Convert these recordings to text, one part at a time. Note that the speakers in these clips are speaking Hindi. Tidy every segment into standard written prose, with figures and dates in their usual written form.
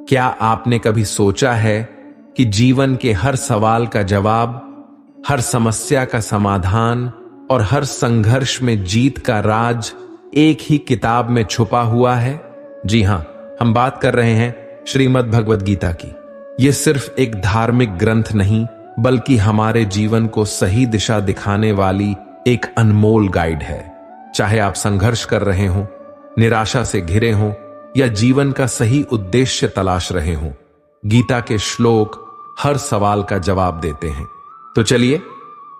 क्या आपने कभी सोचा है कि जीवन के हर सवाल का जवाब, हर समस्या का समाधान और हर संघर्ष में जीत का राज एक ही किताब में छुपा हुआ है? जी हां, हम बात कर रहे हैं श्रीमद् भगवद गीता की। यह सिर्फ एक धार्मिक ग्रंथ नहीं, बल्कि हमारे जीवन को सही दिशा दिखाने वाली एक अनमोल गाइड है। चाहे आप संघर्ष कर रहे हो, निराशा से घिरे हो या जीवन का सही उद्देश्य तलाश रहे हो, गीता के श्लोक हर सवाल का जवाब देते हैं। तो चलिए,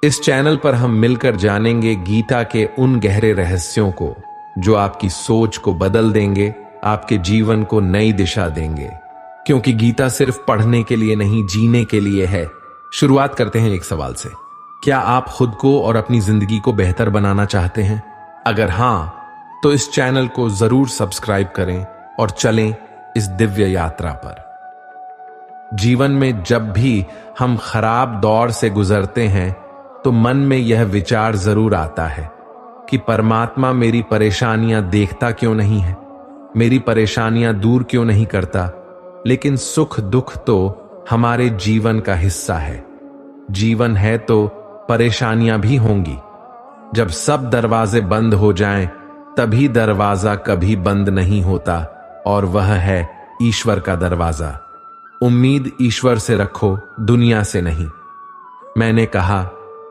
इस चैनल पर हम मिलकर जानेंगे गीता के उन गहरे रहस्यों को जो आपकी सोच को बदल देंगे, आपके जीवन को नई दिशा देंगे। क्योंकि गीता सिर्फ पढ़ने के लिए नहीं, जीने के लिए है। शुरुआत करते हैं एक सवाल से। क्या आप खुद को और अपनी जिंदगी को बेहतर बनाना चाहते हैं? अगर हां, तो इस चैनल को जरूर सब्सक्राइब करें और चलें इस दिव्य यात्रा पर। जीवन में जब भी हम खराब दौर से गुजरते हैं तो मन में यह विचार जरूर आता है कि परमात्मा मेरी परेशानियां देखता क्यों नहीं है, मेरी परेशानियां दूर क्यों नहीं करता। लेकिन सुख दुख तो हमारे जीवन का हिस्सा है। जीवन है तो परेशानियां भी होंगी। जब सब दरवाजे बंद हो जाएं, तभी दरवाजा कभी बंद नहीं होता, और वह है ईश्वर का दरवाजा। उम्मीद ईश्वर से रखो, दुनिया से नहीं। मैंने कहा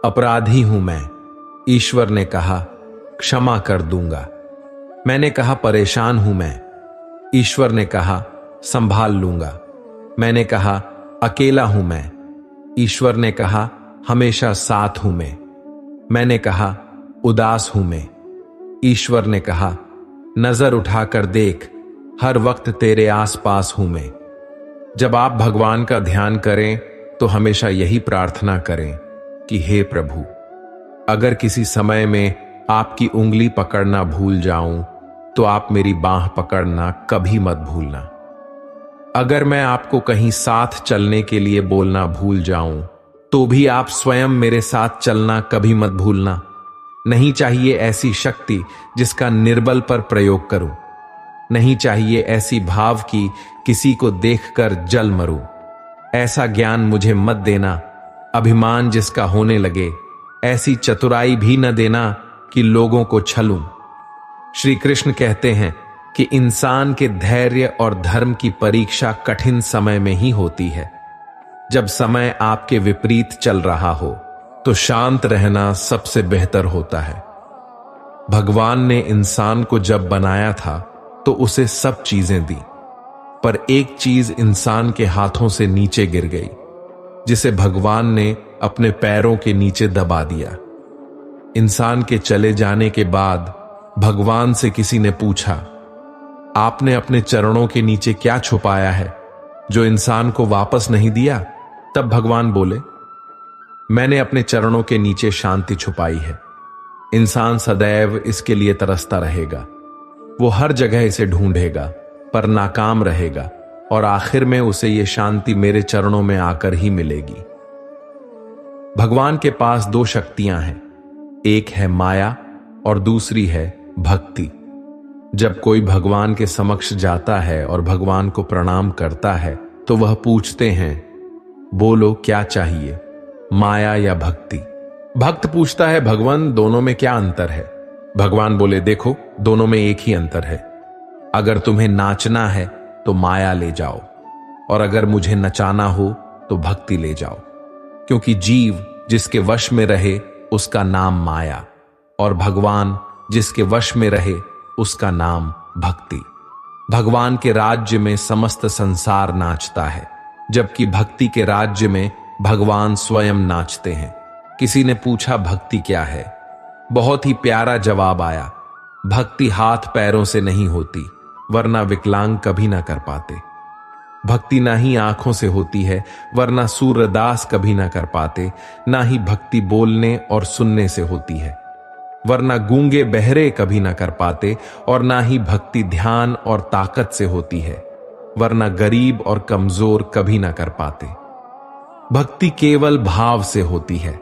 अपराधी हूं मैं, ईश्वर ने कहा क्षमा कर दूंगा। मैंने कहा परेशान हूं मैं, ईश्वर ने कहा संभाल लूंगा। मैंने कहा अकेला हूं मैं, ईश्वर ने कहा हमेशा साथ हूं मैं। मैंने कहा उदास हूं मैं, ईश्वर ने कहा नजर उठाकर देख, हर वक्त तेरे आसपास हूं मैं। जब आप भगवान का ध्यान करें तो हमेशा यही प्रार्थना करें कि हे प्रभु, अगर किसी समय में आपकी उंगली पकड़ना भूल जाऊं तो आप मेरी बांह पकड़ना कभी मत भूलना। अगर मैं आपको कहीं साथ चलने के लिए बोलना भूल जाऊं तो भी आप स्वयं मेरे साथ चलना कभी मत भूलना। नहीं चाहिए ऐसी शक्ति जिसका निर्बल पर प्रयोग करूं। नहीं चाहिए ऐसी भाव कि किसी को देखकर जल मरूं। ऐसा ज्ञान मुझे मत देना, अभिमान जिसका होने लगे। ऐसी चतुराई भी न देना कि लोगों को छलूं। श्री कृष्ण कहते हैं कि इंसान के धैर्य और धर्म की परीक्षा कठिन समय में ही होती है। जब समय आपके विपरीत चल रहा हो तो शांत रहना सबसे बेहतर होता है। भगवान ने इंसान को जब बनाया था तो उसे सब चीजें दी, पर एक चीज इंसान के हाथों से नीचे गिर गई, जिसे भगवान ने अपने पैरों के नीचे दबा दिया। इंसान के चले जाने के बाद भगवान से किसी ने पूछा, आपने अपने चरणों के नीचे क्या छुपाया है जो इंसान को वापस नहीं दिया? तब भगवान बोले, मैंने अपने चरणों के नीचे शांति छुपाई है। इंसान सदैव इसके लिए तरसता रहेगा। वो हर जगह इसे ढूंढेगा पर नाकाम रहेगा, और आखिर में उसे ये शांति मेरे चरणों में आकर ही मिलेगी। भगवान के पास दो शक्तियां हैं, एक है माया और दूसरी है भक्ति। जब कोई भगवान के समक्ष जाता है और भगवान को प्रणाम करता है तो वह पूछते हैं, बोलो क्या चाहिए, माया या भक्ति? भक्त पूछता है, भगवान दोनों में क्या अंतर है? भगवान बोले, देखो दोनों में एक ही अंतर है। अगर तुम्हें नाचना है तो माया ले जाओ, और अगर मुझे नचाना हो तो भक्ति ले जाओ। क्योंकि जीव जिसके वश में रहे उसका नाम माया, और भगवान जिसके वश में रहे उसका नाम भक्ति। भगवान के राज्य में समस्त संसार नाचता है, जबकि भक्ति के राज्य में भगवान स्वयं नाचते हैं। किसी ने पूछा, भक्ति क्या है? बहुत ही प्यारा जवाब आया, भक्ति हाथ पैरों से नहीं होती, वरना विकलांग कभी ना कर पाते। भक्ति ना ही आंखों से होती है, वरना सूरदास कभी ना कर पाते। ना ही भक्ति बोलने और सुनने से होती है, वरना गूंगे बहरे कभी ना कर पाते। और ना ही भक्ति ध्यान और ताकत से होती है, वरना गरीब और कमजोर कभी ना कर पाते। भक्ति केवल भाव से होती है,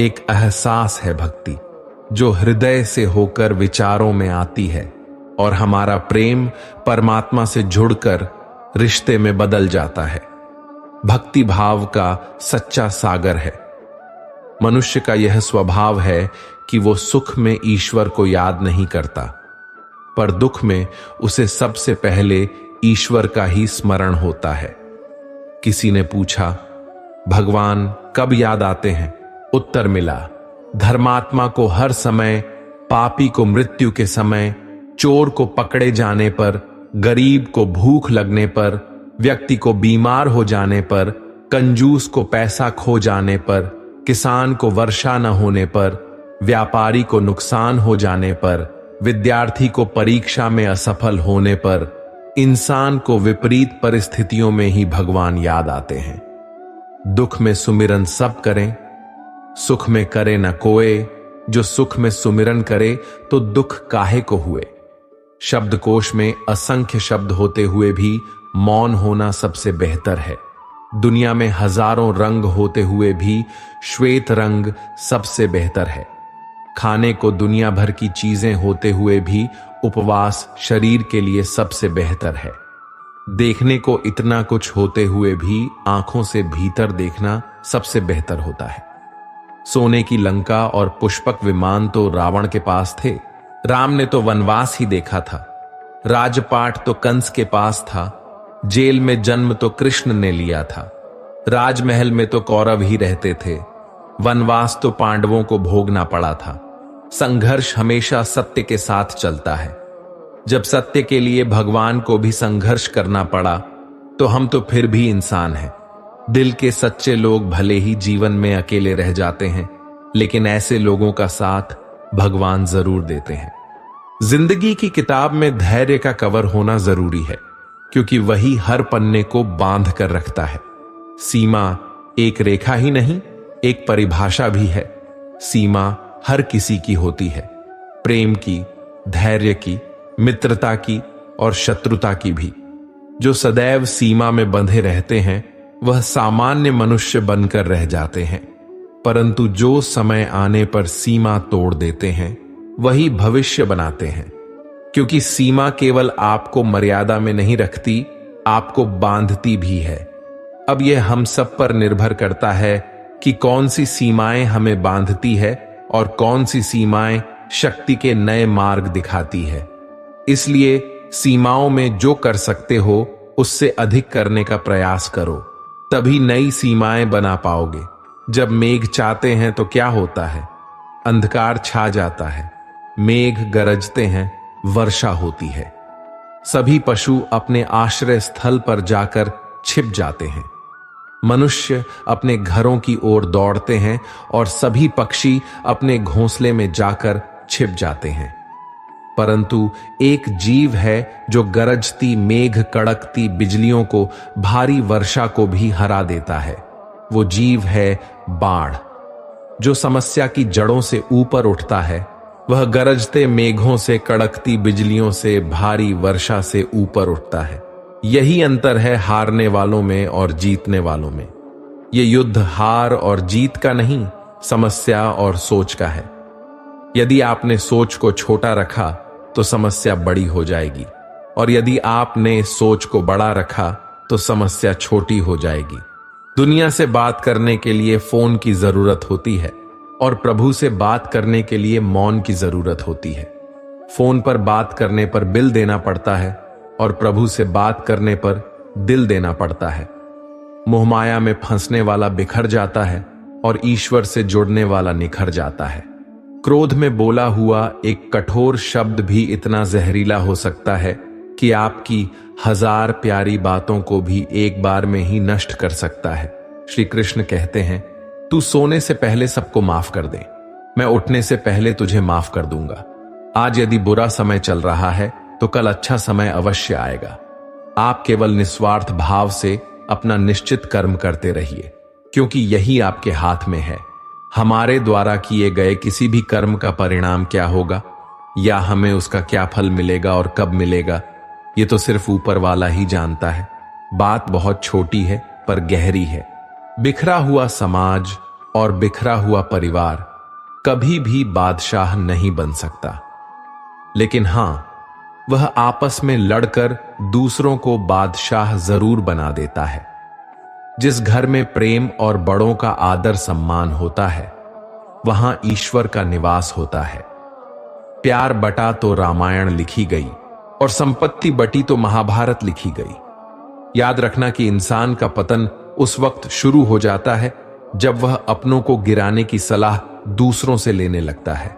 एक एहसास है भक्ति, जो हृदय से होकर विचारों में आती है, और हमारा प्रेम परमात्मा से जुड़कर रिश्ते में बदल जाता है। भक्ति भाव का सच्चा सागर है। मनुष्य का यह स्वभाव है कि वो सुख में ईश्वर को याद नहीं करता, पर दुख में उसे सबसे पहले ईश्वर का ही स्मरण होता है। किसी ने पूछा, भगवान कब याद आते हैं? उत्तर मिला, धर्मात्मा को हर समय, पापी को मृत्यु के समय, चोर को पकड़े जाने पर, गरीब को भूख लगने पर, व्यक्ति को बीमार हो जाने पर, कंजूस को पैसा खो जाने पर, किसान को वर्षा न होने पर, व्यापारी को नुकसान हो जाने पर, विद्यार्थी को परीक्षा में असफल होने पर, इंसान को विपरीत परिस्थितियों में ही भगवान याद आते हैं। दुख में सुमिरन सब करें, सुख में करे न कोय। जो सुख में सुमिरन करे तो दुख काहे को हुए। शब्दकोश में असंख्य शब्द होते हुए भी मौन होना सबसे बेहतर है। दुनिया में हजारों रंग होते हुए भी श्वेत रंग सबसे बेहतर है। खाने को दुनिया भर की चीजें होते हुए भी उपवास शरीर के लिए सबसे बेहतर है। देखने को इतना कुछ होते हुए भी आंखों से भीतर देखना सबसे बेहतर होता है। सोने की लंका और पुष्पक विमान तो रावण के पास थे। राम ने तो वनवास ही देखा था। राजपाट तो कंस के पास था। जेल में जन्म तो कृष्ण ने लिया था। राजमहल में तो कौरव ही रहते थे। वनवास तो पांडवों को भोगना पड़ा था। संघर्ष हमेशा सत्य के साथ चलता है। जब सत्य के लिए भगवान को भी संघर्ष करना पड़ा तो हम तो फिर भी इंसान हैं। दिल के सच्चे लोग भले ही जीवन में अकेले रह जाते हैं, लेकिन ऐसे लोगों का साथ भगवान जरूर देते हैं। जिंदगी की किताब में धैर्य का कवर होना जरूरी है, क्योंकि वही हर पन्ने को बांध कर रखता है। सीमा एक रेखा ही नहीं, एक परिभाषा भी है। सीमा हर किसी की होती है, प्रेम की, धैर्य की, मित्रता की और शत्रुता की भी। जो सदैव सीमा में बंधे रहते हैं वह सामान्य मनुष्य बनकर रह जाते हैं, परंतु जो समय आने पर सीमा तोड़ देते हैं वही भविष्य बनाते हैं। क्योंकि सीमा केवल आपको मर्यादा में नहीं रखती, आपको बांधती भी है। अब यह हम सब पर निर्भर करता है कि कौन सी सीमाएं हमें बांधती है और कौन सी सीमाएं शक्ति के नए मार्ग दिखाती है। इसलिए सीमाओं में जो कर सकते हो उससे अधिक करने का प्रयास करो, तभी नई सीमाएं बना पाओगे। जब मेघ चाहते हैं तो क्या होता है? अंधकार छा जाता है, मेघ गरजते हैं, वर्षा होती है। सभी पशु अपने आश्रय स्थल पर जाकर छिप जाते हैं। मनुष्य अपने घरों की ओर दौड़ते हैं और सभी पक्षी अपने घोंसले में जाकर छिप जाते हैं। परंतु एक जीव है जो गरजती, मेघ कड़कती बिजलियों को, भारी वर्षा को भी हरा देता है। वो जीव है बाढ़। जो समस्या की जड़ों से ऊपर उठता है वह गरजते मेघों से, कड़कती बिजलियों से, भारी वर्षा से ऊपर उठता है। यही अंतर है हारने वालों में और जीतने वालों में। ये युद्ध हार और जीत का नहीं, समस्या और सोच का है। यदि आपने सोच को छोटा रखा तो समस्या बड़ी हो जाएगी, और यदि आपने सोच को बड़ा रखा तो समस्या छोटी हो जाएगी। दुनिया से बात करने के लिए फोन की जरूरत होती है और प्रभु से बात करने के लिए मौन की जरूरत होती है। फोन पर बात करने पर बिल देना पड़ता है और प्रभु से बात करने पर दिल देना पड़ता है। मोहमाया में फंसने वाला बिखर जाता है और ईश्वर से जुड़ने वाला निखर जाता है। क्रोध में बोला हुआ एक कठोर शब्द भी इतना जहरीला हो सकता है कि आपकी 1000 प्यारी बातों को भी एक बार में ही नष्ट कर सकता है। श्री कृष्ण कहते हैं, तू सोने से पहले सबको माफ कर दे, मैं उठने से पहले तुझे माफ कर दूंगा। आज यदि बुरा समय चल रहा है तो कल अच्छा समय अवश्य आएगा। आप केवल निस्वार्थ भाव से अपना निश्चित कर्म करते रहिए, क्योंकि यही आपके हाथ में है। हमारे द्वारा किए गए किसी भी कर्म का परिणाम क्या होगा या हमें उसका क्या फल मिलेगा और कब मिलेगा, ये तो सिर्फ ऊपर वाला ही जानता है। बात बहुत छोटी है पर गहरी है। बिखरा हुआ समाज और बिखरा हुआ परिवार कभी भी बादशाह नहीं बन सकता, लेकिन हां, वह आपस में लड़कर दूसरों को बादशाह जरूर बना देता है। जिस घर में प्रेम और बड़ों का आदर सम्मान होता है, वहां ईश्वर का निवास होता है। प्यार बटा तो रामायण लिखी गई और संपत्ति बटी तो महाभारत लिखी गई। याद रखना कि इंसान का पतन उस वक्त शुरू हो जाता है जब वह अपनों को गिराने की सलाह दूसरों से लेने लगता है।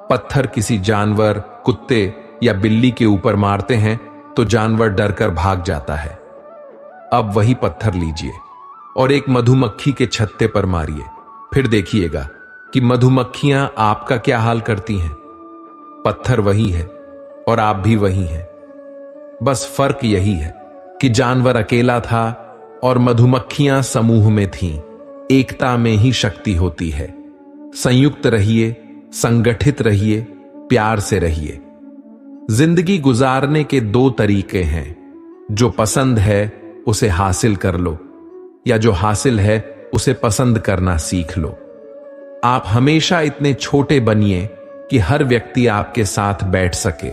पत्थर किसी जानवर, कुत्ते या बिल्ली के ऊपर मारते हैं तो जानवर डरकर भाग जाता है। अब वही पत्थर लीजिए और एक मधुमक्खी के छत्ते पर मारिए, फिर देखिएगा कि मधुमक्खियां आपका क्या हाल करती हैं। पत्थर वही है और आप भी वही हैं। बस फर्क यही है कि जानवर अकेला था और मधुमक्खियां समूह में थीं। एकता में ही शक्ति होती है। संयुक्त रहिए, संगठित रहिए, प्यार से रहिए। जिंदगी गुजारने के दो तरीके हैं, जो पसंद है उसे हासिल कर लो, या जो हासिल है उसे पसंद करना सीख लो। आप हमेशा इतने छोटे बनिए कि हर व्यक्ति आपके साथ बैठ सके,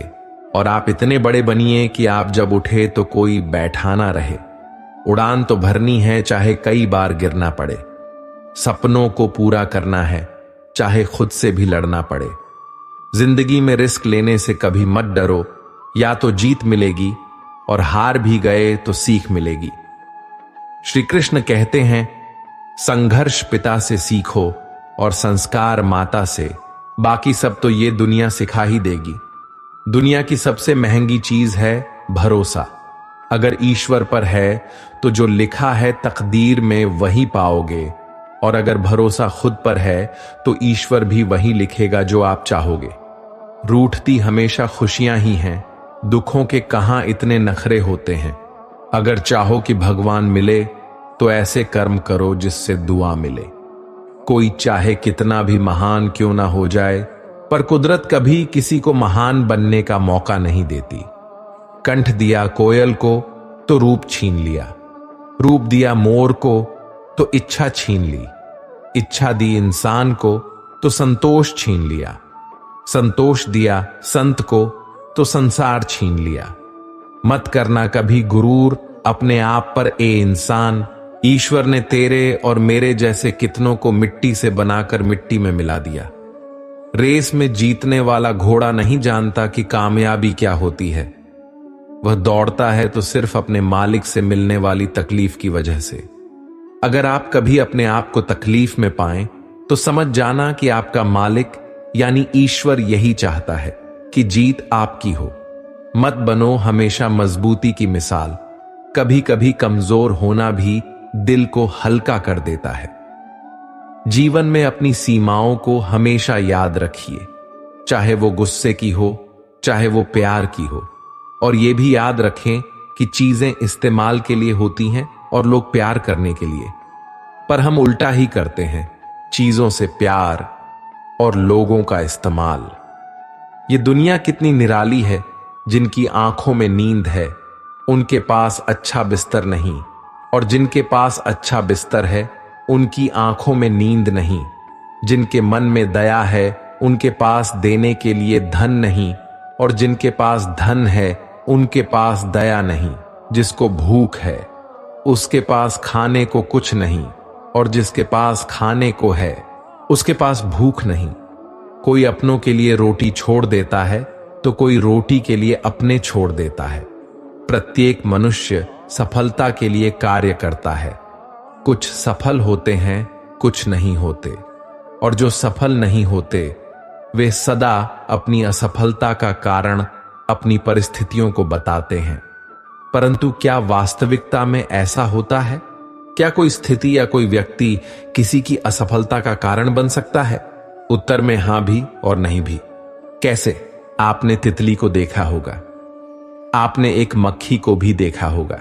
और आप इतने बड़े बनिए कि आप जब उठे तो कोई बैठा ना रहे। उड़ान तो भरनी है, चाहे कई बार गिरना पड़े। सपनों को पूरा करना है, चाहे खुद से भी लड़ना पड़े। जिंदगी में रिस्क लेने से कभी मत डरो, या तो जीत मिलेगी और हार भी गए तो सीख मिलेगी। श्री कृष्ण कहते हैं, संघर्ष पिता से सीखो और संस्कार माता से, बाकी सब तो ये दुनिया सिखा ही देगी। दुनिया की सबसे महंगी चीज है भरोसा। अगर ईश्वर पर है तो जो लिखा है तकदीर में वही पाओगे, और अगर भरोसा खुद पर है तो ईश्वर भी वही लिखेगा जो आप चाहोगे। रूठती हमेशा खुशियां ही हैं, दुखों के कहां इतने नखरे होते हैं। अगर चाहो कि भगवान मिले तो ऐसे कर्म करो जिससे दुआ मिले। कोई चाहे कितना भी महान क्यों ना हो जाए, पर कुदरत कभी किसी को महान बनने का मौका नहीं देती। कंठ दिया कोयल को तो रूप छीन लिया, रूप दिया मोर को तो इच्छा छीन ली, इच्छा दी इंसान को तो संतोष छीन लिया, संतोष दिया संत को तो संसार छीन लिया। मत करना कभी गुरूर अपने आप पर ए इंसान। ईश्वर ने तेरे और मेरे जैसे कितनों को मिट्टी से बनाकर मिट्टी में मिला दिया। रेस में जीतने वाला घोड़ा नहीं जानता कि कामयाबी क्या होती है। वह दौड़ता है तो सिर्फ अपने मालिक से मिलने वाली तकलीफ की वजह से। अगर आप कभी अपने आप को तकलीफ में पाएं तो समझ जाना कि आपका मालिक यानी ईश्वर यही चाहता है कि जीत आपकी हो। मत बनो हमेशा मजबूती की मिसाल। कभी कभी कमजोर होना भी दिल को हल्का कर देता है। जीवन में अपनी सीमाओं को हमेशा याद रखिए, चाहे वो गुस्से की हो, चाहे वो प्यार की हो। और ये भी याद रखें कि चीजें इस्तेमाल के लिए होती हैं और लोग प्यार करने के लिए, पर हम उल्टा ही करते हैं, चीजों से प्यार और लोगों का इस्तेमाल। ये दुनिया कितनी निराली है। जिनकी आंखों में नींद है उनके पास अच्छा बिस्तर नहीं, और जिनके पास अच्छा बिस्तर है उनकी आंखों में नींद नहीं। जिनके मन में दया है उनके पास देने के लिए धन नहीं, और जिनके पास धन है उनके पास दया नहीं। जिसको भूख है उसके पास खाने को कुछ नहीं, और जिसके पास खाने को है उसके पास भूख नहीं। कोई अपनों के लिए रोटी छोड़ देता है तो कोई रोटी के लिए अपने छोड़ देता है। प्रत्येक मनुष्य सफलता के लिए कार्य करता है। कुछ सफल होते हैं, कुछ नहीं होते, और जो सफल नहीं होते वे सदा अपनी असफलता का कारण अपनी परिस्थितियों को बताते हैं। परंतु क्या वास्तविकता में ऐसा होता है? क्या कोई स्थिति या कोई व्यक्ति किसी की असफलता का कारण बन सकता है? उत्तर में हां भी और नहीं भी। कैसे? आपने तितली को देखा होगा, आपने एक मक्खी को भी देखा होगा।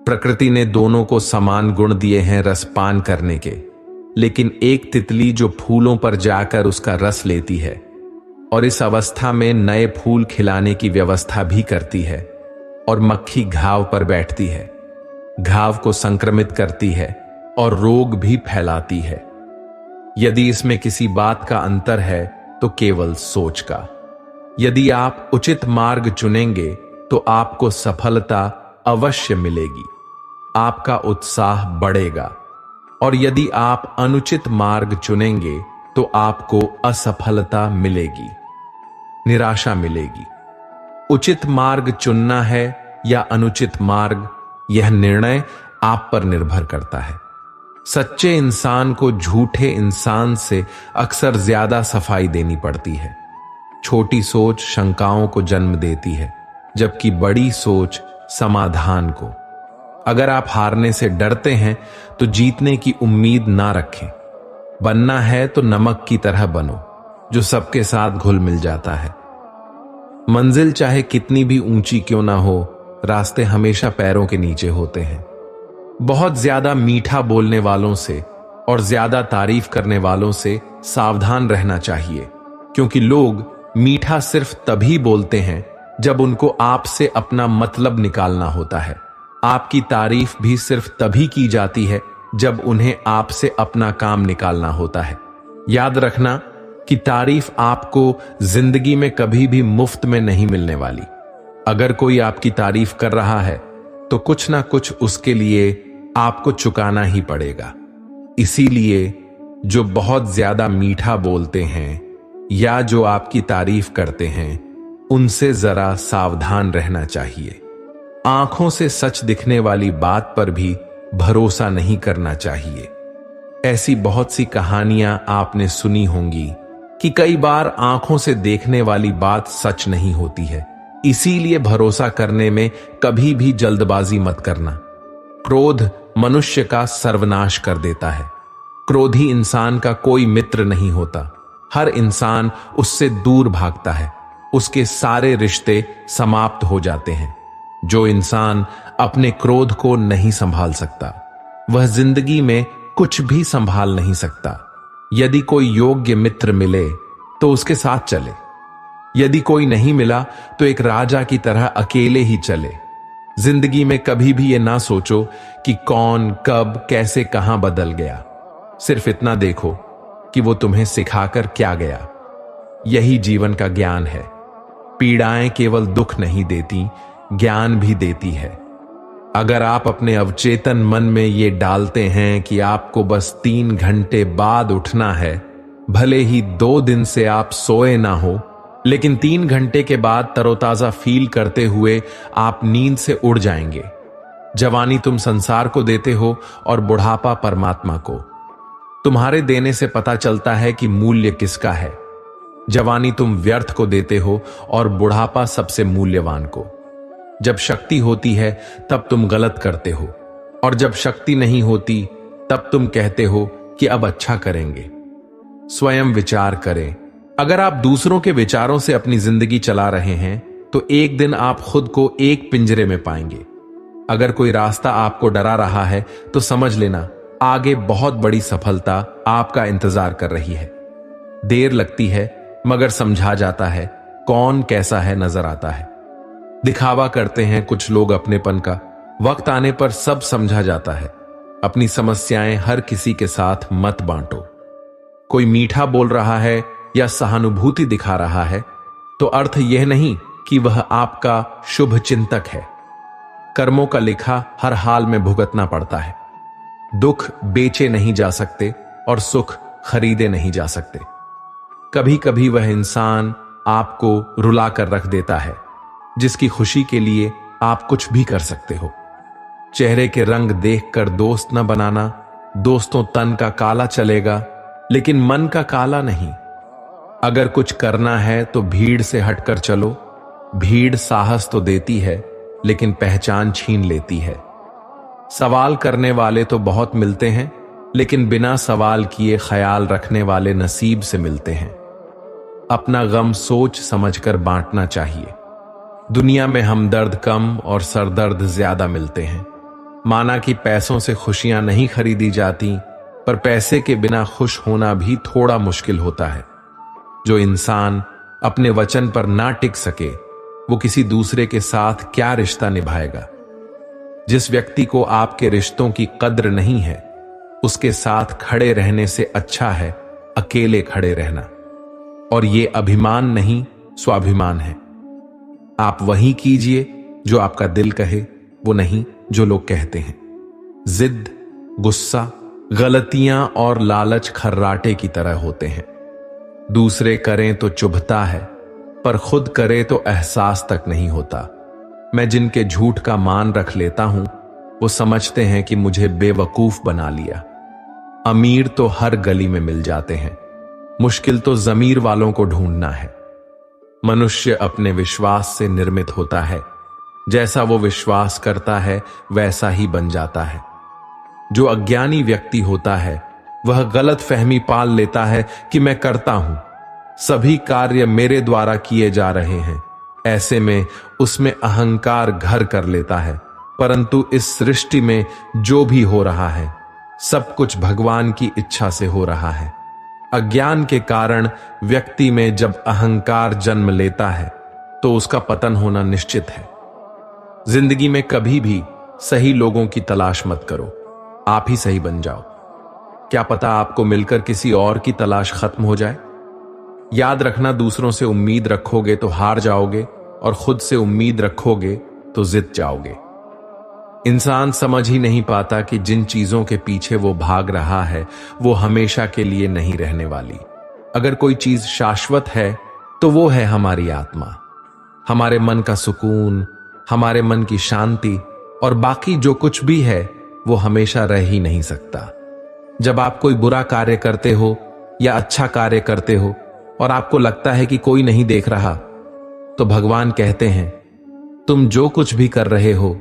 प्रकृति ने दोनों को समान गुण दिए हैं रसपान करने के, लेकिन एक तितली जो फूलों पर जाकर उसका रस लेती है और इस अवस्था में नए फूल खिलाने की व्यवस्था भी करती है, और मक्खी घाव पर बैठती है, घाव को संक्रमित करती है और रोग भी फैलाती है। यदि इसमें किसी बात का अंतर है तो केवल सोच का। यदि आप उचित मार्ग चुनेंगे तो आपको सफलता अवश्य मिलेगी। आपका उत्साह बढ़ेगा। और यदि आप अनुचित मार्ग चुनेंगे तो आपको असफलता मिलेगी, निराशा मिलेगी। उचित मार्ग चुनना है या अनुचित मार्ग, यह निर्णय आप पर निर्भर करता है। सच्चे इंसान को झूठे इंसान से अक्सर ज्यादा सफाई देनी पड़ती है। छोटी सोच शंकाओं को जन्म देती है, जबकि बड़ी सोच समाधान को। अगर आप हारने से डरते हैं तो जीतने की उम्मीद ना रखें। बनना है तो नमक की तरह बनो, जो सबके साथ घुल मिल जाता है। मंजिल चाहे कितनी भी ऊंची क्यों ना हो, रास्ते हमेशा पैरों के नीचे होते हैं। बहुत ज्यादा मीठा बोलने वालों से और ज्यादा तारीफ करने वालों से सावधान रहना चाहिए, क्योंकि लोग मीठा सिर्फ तभी बोलते हैं जब उनको आपसे अपना मतलब निकालना होता है। आपकी तारीफ भी सिर्फ तभी की जाती है जब उन्हें आपसे अपना काम निकालना होता है। याद रखना कि तारीफ आपको जिंदगी में कभी भी मुफ्त में नहीं मिलने वाली। अगर कोई आपकी तारीफ कर रहा है तो कुछ ना कुछ उसके लिए आपको चुकाना ही पड़ेगा। इसीलिए जो बहुत ज्यादा मीठा बोलते हैं या जो आपकी तारीफ करते हैं, उनसे जरा सावधान रहना चाहिए। आंखों से सच दिखने वाली बात पर भी भरोसा नहीं करना चाहिए। ऐसी बहुत सी कहानियां आपने सुनी होंगी कि कई बार आंखों से देखने वाली बात सच नहीं होती है। इसीलिए भरोसा करने में कभी भी जल्दबाजी मत करना। क्रोध मनुष्य का सर्वनाश कर देता है। क्रोधी इंसान का कोई मित्र नहीं होता। हर इंसान उससे दूर भागता है। उसके सारे रिश्ते समाप्त हो जाते हैं। जो इंसान अपने क्रोध को नहीं संभाल सकता, वह जिंदगी में कुछ भी संभाल नहीं सकता। यदि कोई योग्य मित्र मिले तो उसके साथ चले। यदि कोई नहीं मिला तो एक राजा की तरह अकेले ही चले। जिंदगी में कभी भी यह ना सोचो कि कौन कब कैसे कहां बदल गया। सिर्फ इतना देखो कि वो तुम्हें सिखाकर क्या गया। यही जीवन का ज्ञान है। पीड़ाएं केवल दुख नहीं देती, ज्ञान भी देती है। अगर आप अपने अवचेतन मन में ये डालते हैं कि आपको बस 3 घंटे बाद उठना है, भले ही 2 दिन से आप सोए ना हो, लेकिन 3 घंटे के बाद तरोताजा फील करते हुए आप नींद से उड़ जाएंगे। जवानी तुम संसार को देते हो और बुढ़ापा परमात्मा को। तुम्हारे देने से पता चलता है कि मूल्य किसका है। जवानी तुम व्यर्थ को देते हो और बुढ़ापा सबसे मूल्यवान को। जब शक्ति होती है तब तुम गलत करते हो, और जब शक्ति नहीं होती तब तुम कहते हो कि अब अच्छा करेंगे। स्वयं विचार करें। अगर आप दूसरों के विचारों से अपनी जिंदगी चला रहे हैं तो एक दिन आप खुद को एक पिंजरे में पाएंगे। अगर कोई रास्ता आपको डरा रहा है तो समझ लेना आगे बहुत बड़ी सफलता आपका इंतजार कर रही है। देर लगती है मगर समझा जाता है। कौन कैसा है नजर आता है। दिखावा करते हैं कुछ लोग अपनेपन का, वक्त आने पर सब समझा जाता है। अपनी समस्याएं हर किसी के साथ मत बांटो। कोई मीठा बोल रहा है या सहानुभूति दिखा रहा है तो अर्थ यह नहीं कि वह आपका शुभ चिंतक है। कर्मों का लिखा हर हाल में भुगतना पड़ता है। दुख बेचे नहीं जा सकते और सुख खरीदे नहीं जा सकते। कभी कभी वह इंसान आपको रुला कर रख देता है जिसकी खुशी के लिए आप कुछ भी कर सकते हो। चेहरे के रंग देखकर दोस्त न बनाना। दोस्तों तन का काला चलेगा लेकिन मन का काला नहीं। अगर कुछ करना है तो भीड़ से हटकर चलो। भीड़ साहस तो देती है लेकिन पहचान छीन लेती है। सवाल करने वाले तो बहुत मिलते हैं लेकिन बिना सवाल किए ख्याल रखने वाले नसीब से मिलते हैं। अपना गम सोच समझकर बांटना चाहिए। दुनिया में हमदर्द कम और सरदर्द ज्यादा मिलते हैं। माना कि पैसों से खुशियां नहीं खरीदी जाती, पर पैसे के बिना खुश होना भी थोड़ा मुश्किल होता है। जो इंसान अपने वचन पर ना टिक सके वो किसी दूसरे के साथ क्या रिश्ता निभाएगा। जिस व्यक्ति को आपके रिश्तों की कद्र नहीं है उसके साथ खड़े रहने से अच्छा है अकेले खड़े रहना। और ये अभिमान नहीं स्वाभिमान है। आप वही कीजिए जो आपका दिल कहे, वो नहीं जो लोग कहते हैं। जिद, गुस्सा, गलतियां और लालच खर्राटे की तरह होते हैं। दूसरे करें तो चुभता है, पर खुद करे तो एहसास तक नहीं होता। मैं जिनके झूठ का मान रख लेता हूं, वो समझते हैं कि मुझे बेवकूफ बना लिया। अमीर तो हर गली में मिल जाते हैं, मुश्किल तो जमीर वालों को ढूंढना है। मनुष्य अपने विश्वास से निर्मित होता है, जैसा वो विश्वास करता है वैसा ही बन जाता है। जो अज्ञानी व्यक्ति होता है वह गलत फहमी पाल लेता है कि मैं करता हूं, सभी कार्य मेरे द्वारा किए जा रहे हैं। ऐसे में उसमें अहंकार घर कर लेता है, परंतु इस सृष्टि में जो भी हो रहा है सब कुछ भगवान की इच्छा से हो रहा है। अज्ञान के कारण व्यक्ति में जब अहंकार जन्म लेता है तो उसका पतन होना निश्चित है। जिंदगी में कभी भी सही लोगों की तलाश मत करो, आप ही सही बन जाओ। क्या पता आपको मिलकर किसी और की तलाश खत्म हो जाए। याद रखना, दूसरों से उम्मीद रखोगे तो हार जाओगे और खुद से उम्मीद रखोगे तो जीत जाओगे। इंसान समझ ही नहीं पाता कि जिन चीजों के पीछे वो भाग रहा है वो हमेशा के लिए नहीं रहने वाली। अगर कोई चीज शाश्वत है तो वो है हमारी आत्मा, हमारे मन का सुकून, हमारे मन की शांति, और बाकी जो कुछ भी है वो हमेशा रह ही नहीं सकता। जब आप कोई बुरा कार्य करते हो या अच्छा कार्य करते हो और आपको लगता है कि कोई नहीं देख रहा, तो भगवान कहते हैं, तुम जो कुछ भी कर रहे हो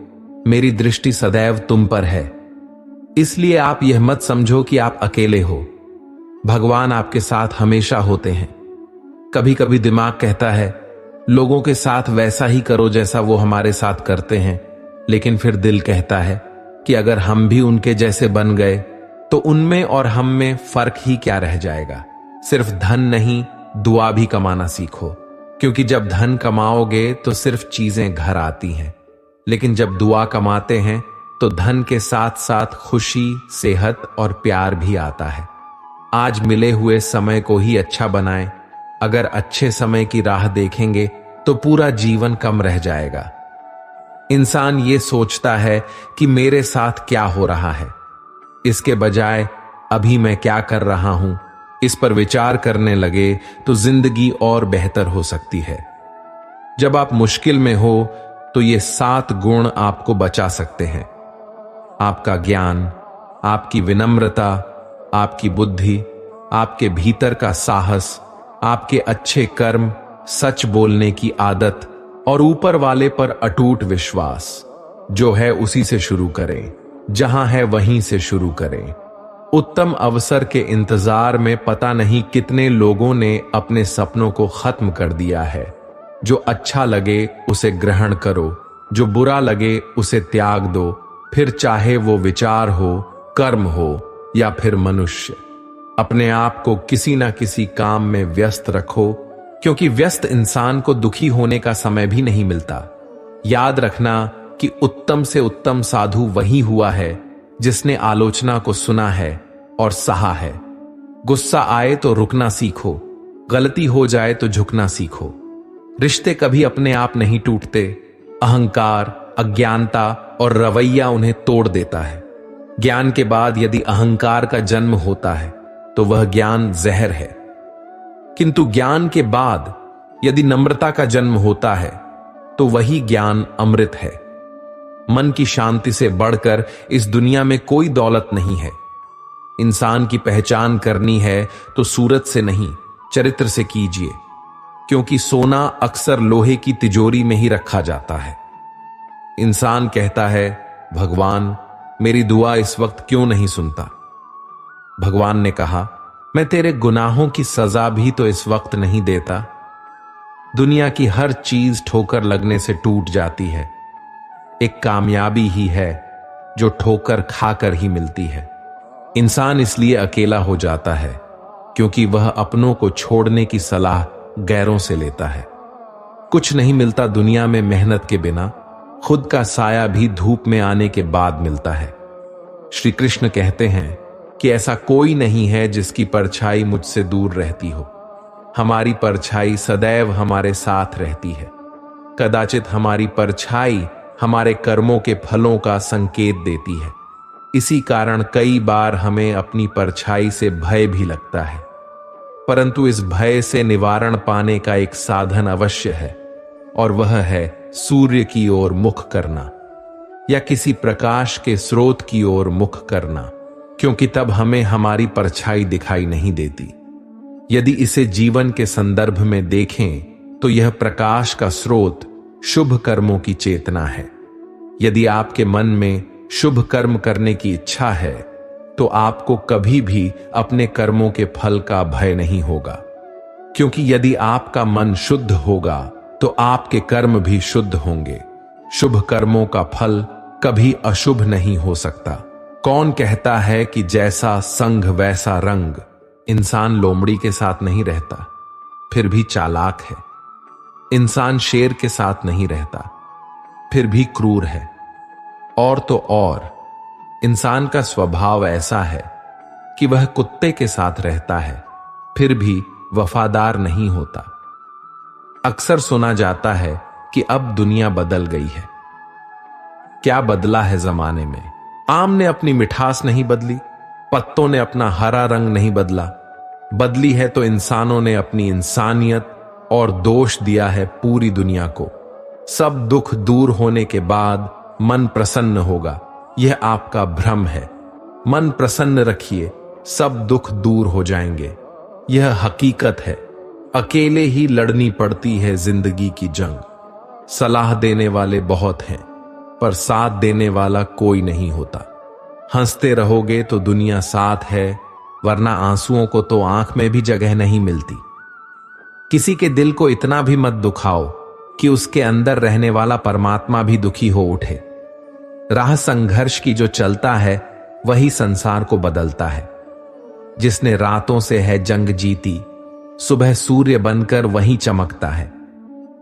मेरी दृष्टि सदैव तुम पर है, इसलिए आप यह मत समझो कि आप अकेले हो। भगवान आपके साथ हमेशा होते हैं। कभी कभी दिमाग कहता है लोगों के साथ वैसा ही करो जैसा वो हमारे साथ करते हैं, लेकिन फिर दिल कहता है कि अगर हम भी उनके जैसे बन गए तो उनमें और हम में फर्क ही क्या रह जाएगा। सिर्फ धन नहीं, दुआ भी कमाना सीखो, क्योंकि जब धन कमाओगे तो सिर्फ चीजें घर आती हैं, लेकिन जब दुआ कमाते हैं तो धन के साथ साथ खुशी, सेहत और प्यार भी आता है। आज मिले हुए समय को ही अच्छा बनाएं। अगर अच्छे समय की राह देखेंगे तो पूरा जीवन कम रह जाएगा। इंसान ये सोचता है कि मेरे साथ क्या हो रहा है, इसके बजाय अभी मैं क्या कर रहा हूं, इस पर विचार करने लगे तो जिंदगी और बेहतर हो सकती है। जब आप मुश्किल में हो तो ये 7 गुण आपको बचा सकते हैं। आपका ज्ञान, आपकी विनम्रता, आपकी बुद्धि, आपके भीतर का साहस, आपके अच्छे कर्म, सच बोलने की आदत और ऊपर वाले पर अटूट विश्वास। जो है उसी से शुरू करें, जहां है वहीं से शुरू करें। उत्तम अवसर के इंतजार में पता नहीं कितने लोगों ने अपने सपनों को खत्म कर दिया है। जो अच्छा लगे उसे ग्रहण करो, जो बुरा लगे उसे त्याग दो, फिर चाहे वो विचार हो, कर्म हो या फिर मनुष्य। अपने आप को किसी ना किसी काम में व्यस्त रखो, क्योंकि व्यस्त इंसान को दुखी होने का समय भी नहीं मिलता। याद रखना कि उत्तम से उत्तम साधु वही हुआ है जिसने आलोचना को सुना है और सहा है। गुस्सा आए तो रुकना सीखो, गलती हो जाए तो झुकना सीखो। रिश्ते कभी अपने आप नहीं टूटते, अहंकार, अज्ञानता और रवैया उन्हें तोड़ देता है। ज्ञान के बाद यदि अहंकार का जन्म होता है तो वह ज्ञान जहर है, किंतु ज्ञान के बाद यदि नम्रता का जन्म होता है तो वही ज्ञान अमृत है। मन की शांति से बढ़कर इस दुनिया में कोई दौलत नहीं है। इंसान की पहचान करनी है तो सूरत से नहीं, चरित्र से कीजिए, क्योंकि सोना अक्सर लोहे की तिजोरी में ही रखा जाता है। इंसान कहता है, भगवान मेरी दुआ इस वक्त क्यों नहीं सुनता। भगवान ने कहा, मैं तेरे गुनाहों की सजा भी तो इस वक्त नहीं देता। दुनिया की हर चीज ठोकर लगने से टूट जाती है, एक कामयाबी ही है जो ठोकर खाकर ही मिलती है। इंसान इसलिए अकेला हो जाता है क्योंकि वह अपनों को छोड़ने की सलाह गैरों से लेता है। कुछ नहीं मिलता दुनिया में मेहनत के बिना, खुद का साया भी धूप में आने के बाद मिलता है। श्री कृष्ण कहते हैं कि ऐसा कोई नहीं है जिसकी परछाई मुझसे दूर रहती हो। हमारी परछाई सदैव हमारे साथ रहती है। कदाचित हमारी परछाई हमारे कर्मों के फलों का संकेत देती है। इसी कारण कई बार हमें अपनी परछाई से भय भी लगता है, परंतु इस भय से निवारण पाने का एक साधन अवश्य है, और वह है सूर्य की ओर मुख करना या किसी प्रकाश के स्रोत की ओर मुख करना, क्योंकि तब हमें हमारी परछाई दिखाई नहीं देती। यदि इसे जीवन के संदर्भ में देखें तो यह प्रकाश का स्रोत शुभ कर्मों की चेतना है। यदि आपके मन में शुभ कर्म करने की इच्छा है तो आपको कभी भी अपने कर्मों के फल का भय नहीं होगा, क्योंकि यदि आपका मन शुद्ध होगा तो आपके कर्म भी शुद्ध होंगे। शुभ कर्मों का फल कभी अशुभ नहीं हो सकता। कौन कहता है कि जैसा संग वैसा रंग? इंसान लोमड़ी के साथ नहीं रहता, फिर भी चालाक है। इंसान शेर के साथ नहीं रहता, फिर भी क्रूर है। और तो और, इंसान का स्वभाव ऐसा है कि वह कुत्ते के साथ रहता है, फिर भी वफादार नहीं होता। अक्सर सुना जाता है कि अब दुनिया बदल गई है। क्या बदला है जमाने में? आम ने अपनी मिठास नहीं बदली, पत्तों ने अपना हरा रंग नहीं बदला। बदली है तो इंसानों ने अपनी इंसानियत, और दोष दिया है पूरी दुनिया को। सब दुख दूर होने के बाद मन प्रसन्न होगा, यह आपका भ्रम है। मन प्रसन्न रखिए, सब दुख दूर हो जाएंगे, यह हकीकत है। अकेले ही लड़नी पड़ती है जिंदगी की जंग। सलाह देने वाले बहुत हैं, पर साथ देने वाला कोई नहीं होता। हंसते रहोगे तो दुनिया साथ है, वरना आंसुओं को तो आंख में भी जगह नहीं मिलती। किसी के दिल को इतना भी मत दुखाओ कि उसके अंदर रहने वाला परमात्मा भी दुखी हो उठे। राह संघर्ष की जो चलता है वही संसार को बदलता है। जिसने रातों से है जंग जीती, सुबह सूर्य बनकर वहीं चमकता है।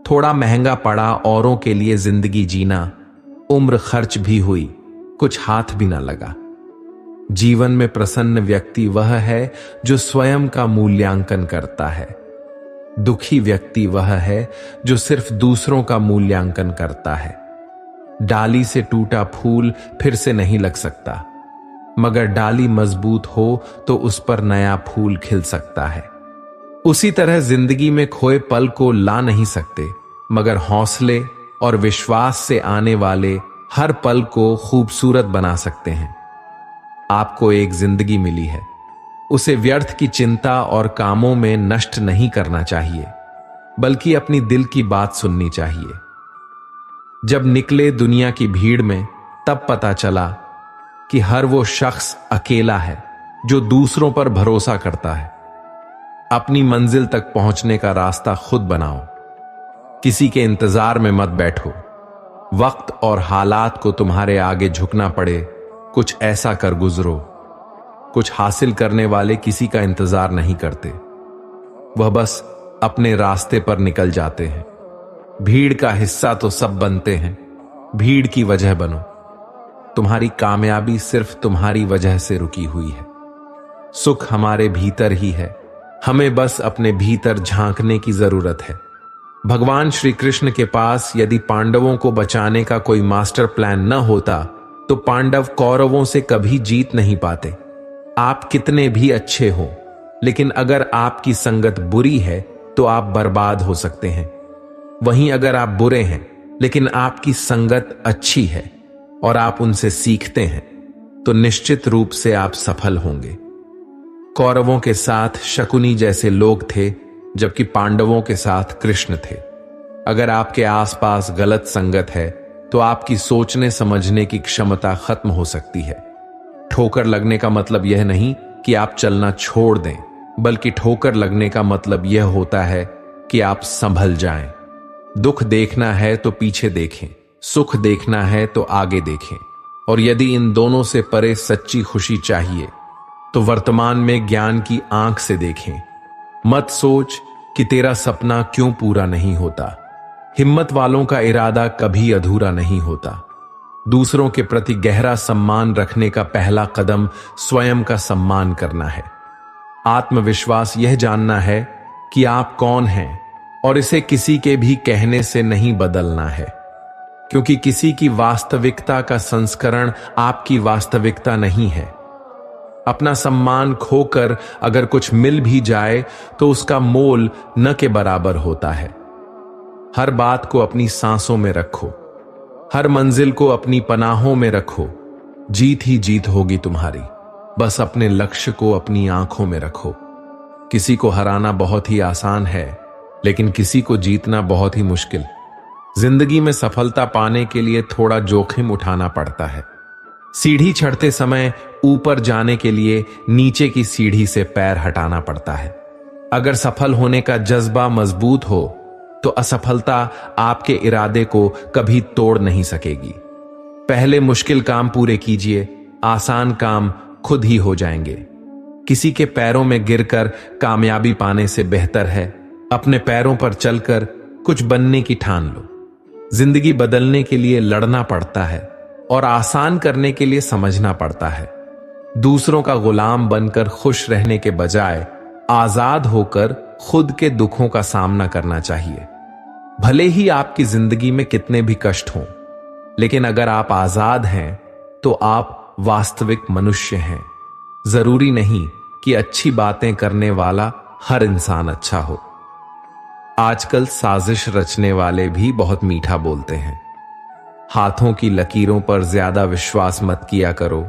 थोड़ा महंगा पड़ा औरों के लिए जिंदगी जीना, उम्र खर्च भी हुई, कुछ हाथ भी ना लगा। जीवन में प्रसन्न व्यक्ति वह है जो स्वयं का मूल्यांकन करता है। दुखी व्यक्ति वह है जो सिर्फ दूसरों का मूल्यांकन करता है। डाली से टूटा फूल फिर से नहीं लग सकता, मगर डाली मजबूत हो तो उस पर नया फूल खिल सकता है। उसी तरह जिंदगी में खोए पल को ला नहीं सकते, मगर हौसले और विश्वास से आने वाले हर पल को खूबसूरत बना सकते हैं। आपको एक जिंदगी मिली है, उसे व्यर्थ की चिंता और कामों में नष्ट नहीं करना चाहिए, बल्कि अपनी दिल की बात सुननी चाहिए। जब निकले दुनिया की भीड़ में, तब पता चला कि हर वो शख्स अकेला है जो दूसरों पर भरोसा करता है। अपनी मंजिल तक पहुंचने का रास्ता खुद बनाओ, किसी के इंतजार में मत बैठो। वक्त और हालात को तुम्हारे आगे झुकना पड़े, कुछ ऐसा कर गुजरो। कुछ हासिल करने वाले किसी का इंतजार नहीं करते, वह बस अपने रास्ते पर निकल जाते हैं। भीड़ का हिस्सा तो सब बनते हैं, भीड़ की वजह बनो। तुम्हारी कामयाबी सिर्फ तुम्हारी वजह से रुकी हुई है। सुख हमारे भीतर ही है, हमें बस अपने भीतर झांकने की जरूरत है। भगवान श्री कृष्ण के पास यदि पांडवों को बचाने का कोई मास्टर प्लान न होता तो पांडव कौरवों से कभी जीत नहीं पाते। आप कितने भी अच्छे हो, लेकिन अगर आपकी संगत बुरी है तो आप बर्बाद हो सकते हैं। वहीं अगर आप बुरे हैं लेकिन आपकी संगत अच्छी है और आप उनसे सीखते हैं तो निश्चित रूप से आप सफल होंगे। कौरवों के साथ शकुनी जैसे लोग थे, जबकि पांडवों के साथ कृष्ण थे। अगर आपके आसपास गलत संगत है तो आपकी सोचने समझने की क्षमता खत्म हो सकती है। ठोकर लगने का मतलब यह नहीं कि आप चलना छोड़ दें, बल्कि ठोकर लगने का मतलब यह होता है कि आप संभल जाएं। दुख देखना है तो पीछे देखें, सुख देखना है तो आगे देखें। और यदि इन दोनों से परे सच्ची खुशी चाहिए तो वर्तमान में ज्ञान की आंख से देखें। मत सोच कि तेरा सपना क्यों पूरा नहीं होता। हिम्मत वालों का इरादा कभी अधूरा नहीं होता। दूसरों के प्रति गहरा सम्मान रखने का पहला कदम स्वयं का सम्मान करना है। आत्मविश्वास यह जानना है कि आप कौन हैं और इसे किसी के भी कहने से नहीं बदलना है, क्योंकि किसी की वास्तविकता का संस्करण आपकी वास्तविकता नहीं है। अपना सम्मान खोकर अगर कुछ मिल भी जाए तो उसका मोल न के बराबर होता है। हर बात को अपनी सांसों में रखो, हर मंजिल को अपनी पनाहों में रखो। जीत ही जीत होगी तुम्हारी, बस अपने लक्ष्य को अपनी आंखों में रखो। किसी को हराना बहुत ही आसान है, लेकिन किसी को जीतना बहुत ही मुश्किल। जिंदगी में सफलता पाने के लिए थोड़ा जोखिम उठाना पड़ता है। सीढ़ी चढ़ते समय ऊपर जाने के लिए नीचे की सीढ़ी से पैर हटाना पड़ता है। अगर सफल होने का जज्बा मजबूत हो तो असफलता आपके इरादे को कभी तोड़ नहीं सकेगी। पहले मुश्किल काम पूरे कीजिए, आसान काम खुद ही हो जाएंगे। किसी के पैरों में गिरकर कामयाबी पाने से बेहतर है अपने पैरों पर चलकर कुछ बनने की ठान लो। जिंदगी बदलने के लिए लड़ना पड़ता है और आसान करने के लिए समझना पड़ता है। दूसरों का गुलाम बनकर खुश रहने के बजाय आजाद होकर खुद के दुखों का सामना करना चाहिए। भले ही आपकी जिंदगी में कितने भी कष्ट हों, लेकिन अगर आप आजाद हैं तो आप वास्तविक मनुष्य हैं। जरूरी नहीं कि अच्छी बातें करने वाला हर इंसान अच्छा हो। आजकल साजिश रचने वाले भी बहुत मीठा बोलते हैं। हाथों की लकीरों पर ज्यादा विश्वास मत किया करो,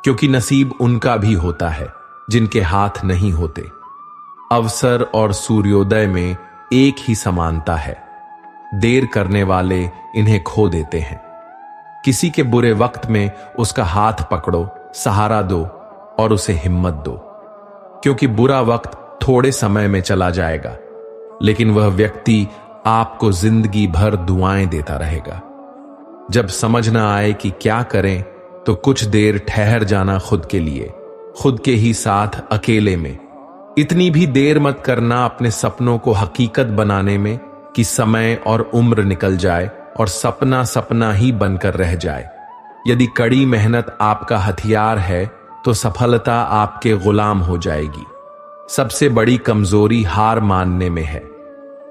क्योंकि नसीब उनका भी होता है जिनके हाथ नहीं होते। अवसर और सूर्योदय में एक ही समानता है। देर करने वाले इन्हें खो देते हैं। किसी के बुरे वक्त में उसका हाथ पकड़ो, सहारा दो और उसे हिम्मत दो, क्योंकि बुरा वक्त थोड़े समय में चला जाएगा, लेकिन वह व्यक्ति आपको जिंदगी भर दुआएं देता रहेगा। जब समझ ना आए कि क्या करें तो कुछ देर ठहर जाना खुद के लिए, खुद के ही साथ अकेले में। इतनी भी देर मत करना अपने सपनों को हकीकत बनाने में कि समय और उम्र निकल जाए और सपना सपना ही बनकर रह जाए। यदि कड़ी मेहनत आपका हथियार है तो सफलता आपके गुलाम हो जाएगी। सबसे बड़ी कमजोरी हार मानने में है।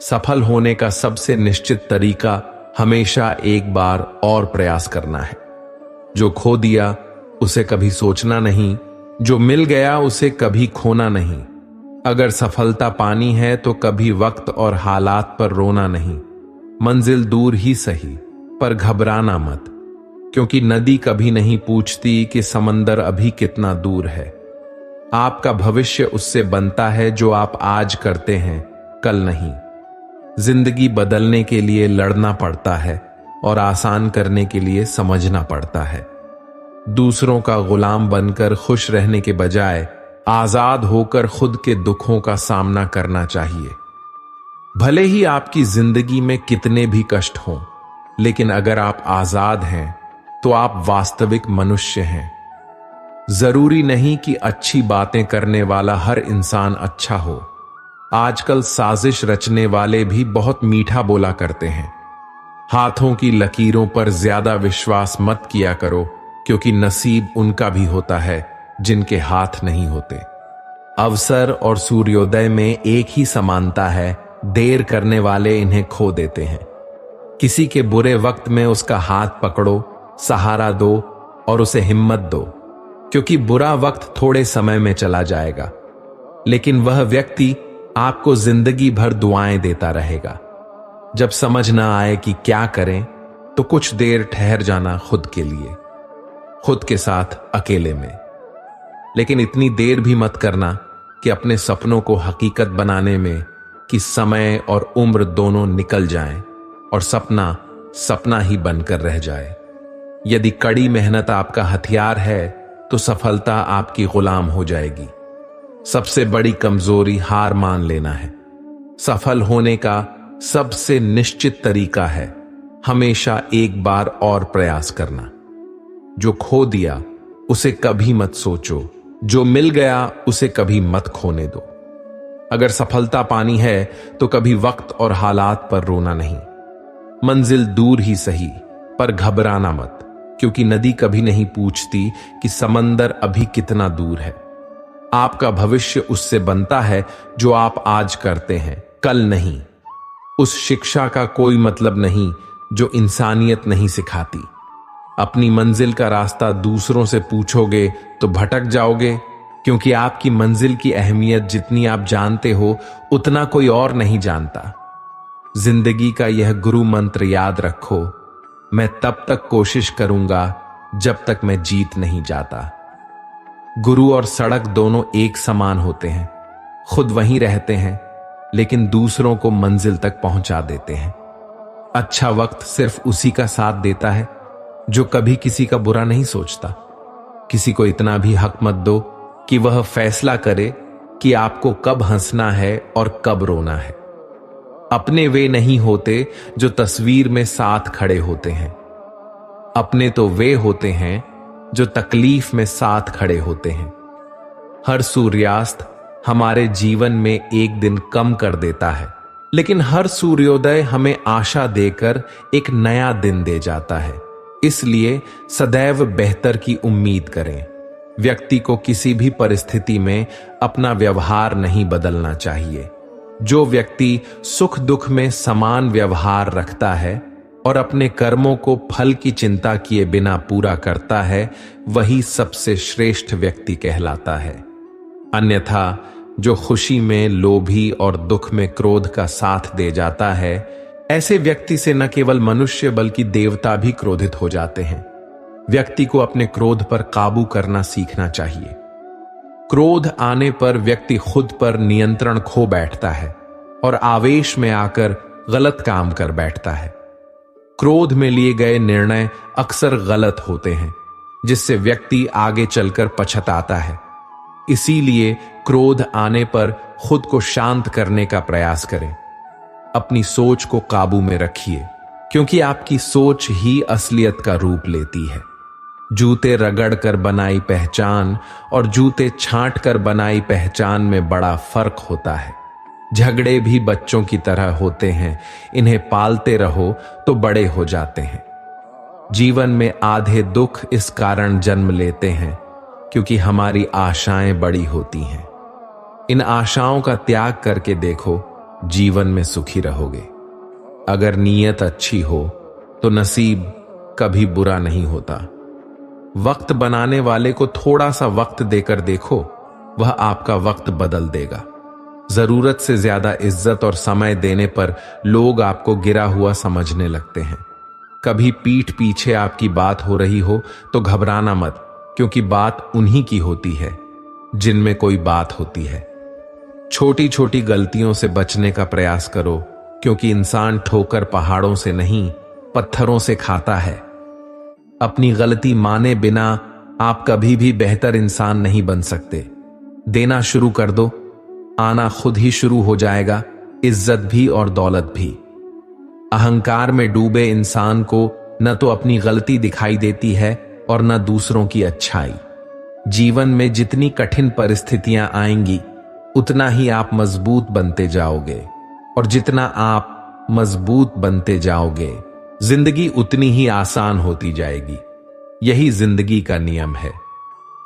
सफल होने का सबसे निश्चित तरीका हमेशा एक बार और प्रयास करना है। जो खो दिया उसे कभी सोचना नहीं, जो मिल गया उसे कभी खोना नहीं। अगर सफलता पानी है तो कभी वक्त और हालात पर रोना नहीं। मंजिल दूर ही सही, पर घबराना मत, क्योंकि नदी कभी नहीं पूछती कि समंदर अभी कितना दूर है। आपका भविष्य उससे बनता है जो आप आज करते हैं, कल नहीं। जिंदगी बदलने के लिए लड़ना पड़ता है और आसान करने के लिए समझना पड़ता है। दूसरों का गुलाम बनकर खुश रहने के बजाय आजाद होकर खुद के दुखों का सामना करना चाहिए। भले ही आपकी जिंदगी में कितने भी कष्ट हों, लेकिन अगर आप आजाद हैं तो आप वास्तविक मनुष्य हैं। जरूरी नहीं कि अच्छी बातें करने वाला हर इंसान अच्छा हो। आजकल साजिश रचने वाले भी बहुत मीठा बोला करते हैं। हाथों की लकीरों पर ज्यादा विश्वास मत किया करो, क्योंकि नसीब उनका भी होता है जिनके हाथ नहीं होते। अवसर और सूर्योदय में एक ही समानता है। देर करने वाले इन्हें खो देते हैं। किसी के बुरे वक्त में उसका हाथ पकड़ो, सहारा दो और उसे हिम्मत दो, क्योंकि बुरा वक्त थोड़े समय में चला जाएगा, लेकिन वह व्यक्ति आपको जिंदगी भर दुआएं देता रहेगा। जब समझ ना आए कि क्या करें तो कुछ देर ठहर जाना खुद के लिए, खुद के साथ अकेले में। लेकिन इतनी देर भी मत करना कि अपने सपनों को हकीकत बनाने में कि समय और उम्र दोनों निकल जाएं और सपना सपना ही बनकर रह जाए। यदि कड़ी मेहनत आपका हथियार है तो सफलता आपकी गुलाम हो जाएगी। सबसे बड़ी कमजोरी हार मान लेना है। सफल होने का सबसे निश्चित तरीका है हमेशा एक बार और प्रयास करना। जो खो दिया उसे कभी मत सोचो, जो मिल गया उसे कभी मत खोने दो। अगर सफलता पानी है तो कभी वक्त और हालात पर रोना नहीं। मंजिल दूर ही सही, पर घबराना मत, क्योंकि नदी कभी नहीं पूछती कि समंदर अभी कितना दूर है। आपका भविष्य उससे बनता है जो आप आज करते हैं, कल नहीं। उस शिक्षा का कोई मतलब नहीं जो इंसानियत नहीं सिखाती। अपनी मंजिल का रास्ता दूसरों से पूछोगे तो भटक जाओगे, क्योंकि आपकी मंजिल की अहमियत जितनी आप जानते हो उतना कोई और नहीं जानता। जिंदगी का यह गुरु मंत्र याद रखो, मैं तब तक कोशिश करूंगा जब तक मैं जीत नहीं जाता। गुरु और सड़क दोनों एक समान होते हैं, खुद वहीं रहते हैं लेकिन दूसरों को मंजिल तक पहुंचा देते हैं। अच्छा वक्त सिर्फ उसी का साथ देता है जो कभी किसी का बुरा नहीं सोचता। किसी को इतना भी हक मत दो कि वह फैसला करे कि आपको कब हंसना है और कब रोना है। अपने वे नहीं होते जो तस्वीर में साथ खड़े होते हैं, अपने तो वे होते हैं जो तकलीफ में साथ खड़े होते हैं। हर सूर्यास्त हमारे जीवन में एक दिन कम कर देता है, लेकिन हर सूर्योदय हमें आशा देकर एक नया दिन दे जाता है। इसलिए सदैव बेहतर की उम्मीद करें। व्यक्ति को किसी भी परिस्थिति में अपना व्यवहार नहीं बदलना चाहिए। जो व्यक्ति सुख दुख में समान व्यवहार रखता है और अपने कर्मों को फल की चिंता किए बिना पूरा करता है, वही सबसे श्रेष्ठ व्यक्ति कहलाता है। अन्यथा जो खुशी में लोभी और दुख में क्रोध का साथ दे जाता है, ऐसे व्यक्ति से न केवल मनुष्य बल्कि देवता भी क्रोधित हो जाते हैं। व्यक्ति को अपने क्रोध पर काबू करना सीखना चाहिए। क्रोध आने पर व्यक्ति खुद पर नियंत्रण खो बैठता है और आवेश में आकर गलत काम कर बैठता है। क्रोध में लिए गए निर्णय अक्सर गलत होते हैं, जिससे व्यक्ति आगे चलकर पछताता है। इसीलिए क्रोध आने पर खुद को शांत करने का प्रयास करें। अपनी सोच को काबू में रखिए, क्योंकि आपकी सोच ही असलियत का रूप लेती है। जूते रगड़ कर बनाई पहचान और जूते छांट कर बनाई पहचान में बड़ा फर्क होता है। झगड़े भी बच्चों की तरह होते हैं, इन्हें पालते रहो तो बड़े हो जाते हैं। जीवन में आधे दुख इस कारण जन्म लेते हैं क्योंकि हमारी आशाएं बड़ी होती हैं। इन आशाओं का त्याग करके देखो, जीवन में सुखी रहोगे। अगर नीयत अच्छी हो तो नसीब कभी बुरा नहीं होता। वक्त बनाने वाले को थोड़ा सा वक्त देकर देखो, वह आपका वक्त बदल देगा। जरूरत से ज्यादा इज्जत और समय देने पर लोग आपको गिरा हुआ समझने लगते हैं। कभी पीठ पीछे आपकी बात हो रही हो तो घबराना मत, क्योंकि बात उन्हीं की होती है जिनमें कोई बात होती है। छोटी छोटी गलतियों से बचने का प्रयास करो, क्योंकि इंसान ठोकर पहाड़ों से नहीं पत्थरों से खाता है। अपनी गलती माने बिना आप कभी भी बेहतर इंसान नहीं बन सकते। देना शुरू कर दो, आना खुद ही शुरू हो जाएगा, इज्जत भी और दौलत भी। अहंकार में डूबे इंसान को न तो अपनी गलती दिखाई देती है और न दूसरों की अच्छाई। जीवन में जितनी कठिन परिस्थितियां आएंगी उतना ही आप मजबूत बनते जाओगे, और जितना आप मजबूत बनते जाओगे जिंदगी उतनी ही आसान होती जाएगी। यही जिंदगी का नियम है।